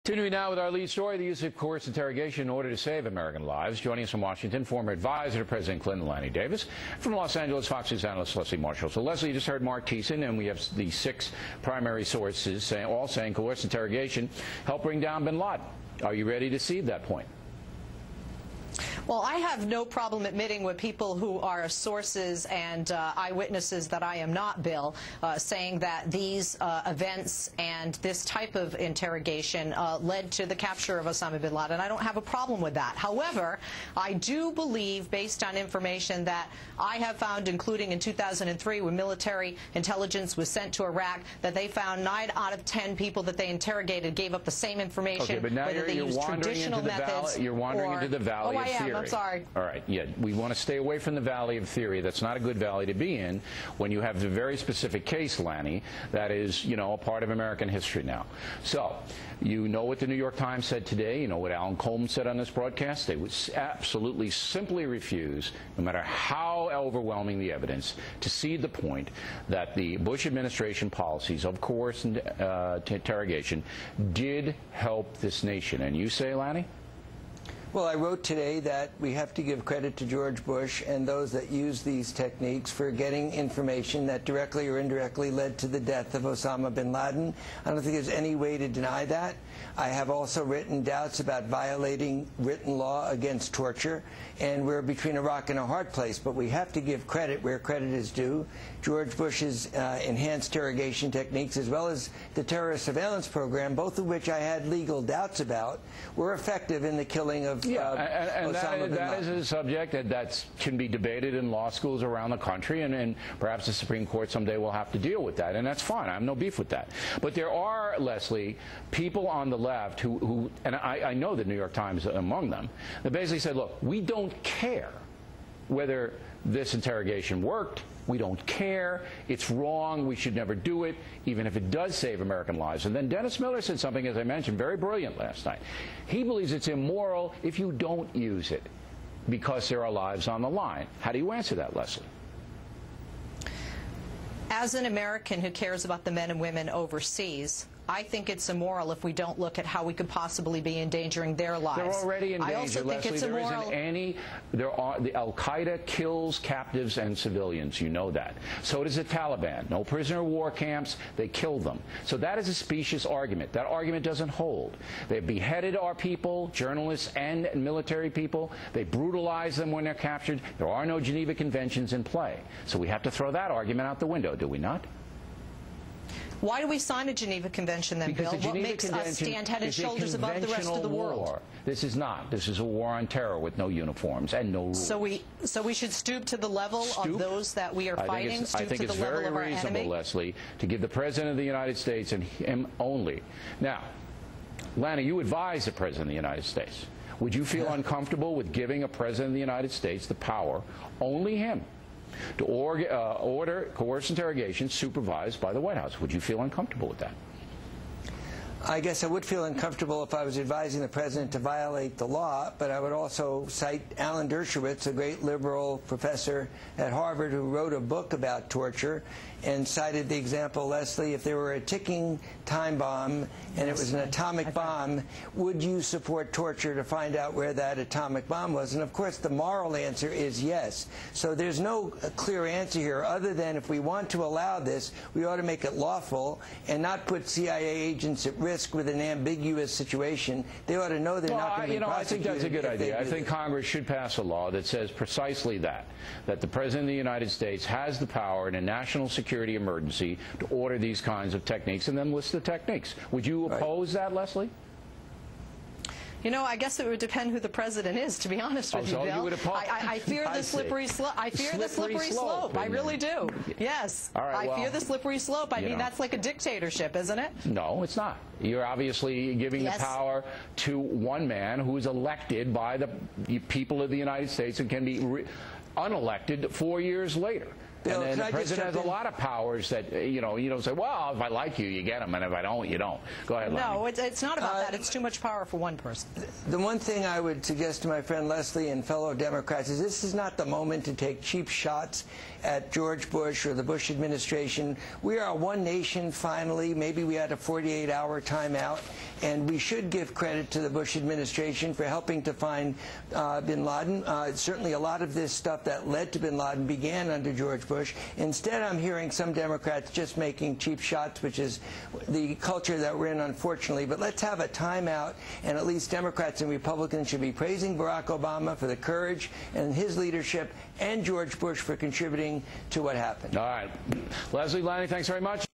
Continuing now with our lead story, the use of coerced interrogation in order to save American lives. Joining us from Washington, former advisor to President Clinton, Lanny Davis. From Los Angeles, Fox News analyst Leslie Marshall. So, Leslie, you just heard Mark Thiessen, and we have the 6 primary sources all saying coerced interrogation helped bring down bin Laden. Are you ready to cede that point? Well, I have no problem admitting with people who are sources and eyewitnesses that I am not, Bill, saying that these events and this type of interrogation led to the capture of Osama bin Laden. I don't have a problem with that. However, I do believe, based on information that I have found, including in 2003 when military intelligence was sent to Iraq, that they found 9 out of 10 people that they interrogated gave up the same information. Okay, but now whether they used traditional methods. You're wandering into the valley of theory. I'm sorry. All right, yeah, we want to stay away from the valley of theory. That's not a good valley to be in when you have a very specific case, Lanny, that is, you know, a part of American history now. So, you know what the New York Times said today. You know what Alan Coleman said on this broadcast. They would absolutely simply refuse, no matter how overwhelming the evidence, to cede the point that the Bush administration policies of coerced interrogation did help this nation. And you say, Lanny? Well, I wrote today that we have to give credit to George Bush and those that use these techniques for getting information that directly or indirectly led to the death of Osama bin Laden. I don't think there's any way to deny that. I have also written doubts about violating written law against torture, and we're between a rock and a hard place, but we have to give credit where credit is due. George Bush's enhanced interrogation techniques, as well as the terrorist surveillance program, both of which I had legal doubts about, were effective in the killing of Osama bin Laden. That is a subject that can be debated in law schools around the country, and perhaps the Supreme Court someday will have to deal with that, and that's fine. I have no beef with that. But there are, Leslie, people on the left who and I know the New York Times among them, that basically said, look, we don't care whether this interrogation worked. We don't care. It's wrong. We should never do it, even if it does save American lives. And then Dennis Miller said something, as I mentioned, very brilliant last night. He believes it's immoral if you don't use it because there are lives on the line. How do you answer that, Leslie? As an American who cares about the men and women overseas, I think it's immoral if we don't look at how we could possibly be endangering their lives. They're already in danger, I also think Leslie. it's immoral. The Al-Qaeda kills captives and civilians. You know that. So does the Taliban. No prisoner of war camps. They kill them. So that is a specious argument. That argument doesn't hold. They beheaded our people, journalists and military people. They brutalize them when they're captured. There are no Geneva Conventions in play. So we have to throw that argument out the window, do we not? Why do we sign a Geneva Convention then, Bill? What makes us stand head and shoulders above the rest of the world? This is not. This is a war on terror with no uniforms and no rules. So we should stoop to the level of those that we are fighting? I think it's very reasonable, Leslie, to give the President of the United States and him only. Now, Lanny, you advise the President of the United States. Would you feel uncomfortable with giving a President of the United States the power, only him, to order coerced interrogation supervised by the White House? Would you feel uncomfortable with that? I guess I would feel uncomfortable if I was advising the president to violate the law, but I would also cite Alan Dershowitz, a great liberal professor at Harvard who wrote a book about torture, and cited the example, Leslie, if there were a ticking time bomb and it was an atomic bomb, would you support torture to find out where that atomic bomb was? And of course the moral answer is yes. So there's no clear answer here other than if we want to allow this, we ought to make it lawful and not put CIA agents at risk with an ambiguous situation. They ought to know they're not going to be prosecuted. I think that's a good idea. I think Congress should pass a law that says precisely that the President of the United States has the power in a national security emergency to order these kinds of techniques and then list the techniques. Would you oppose that, Leslie? You know, I guess it would depend who the president is, to be honest with you, Bill. You would oppose. I fear the slippery slope. I fear the slippery slope. I really do. Yes. All right, I fear the slippery slope. I mean, that's like a dictatorship, isn't it? No, it's not. You're obviously giving the power to one man who is elected by the people of the United States and can be unelected 4 years later. Bill, and then the president has a lot of powers that, you don't say, well, if I like you, you get them, and if I don't, you don't. Go ahead, Lanny. No, it's not about that. It's too much power for one person. The one thing I would suggest to my friend Leslie and fellow Democrats is this is not the moment to take cheap shots at George Bush or the Bush administration. We are one nation, finally. Maybe we had a 48-hour timeout. and we should give credit to the Bush administration for helping to find bin Laden. Certainly a lot of this stuff that led to bin Laden began under George Bush. Instead, I'm hearing some Democrats just making cheap shots, which is the culture that we're in, unfortunately. But let's have a timeout, and at least Democrats and Republicans should be praising Barack Obama for the courage and his leadership, and George Bush for contributing to what happened. All right. Leslie, Lanny, thanks very much.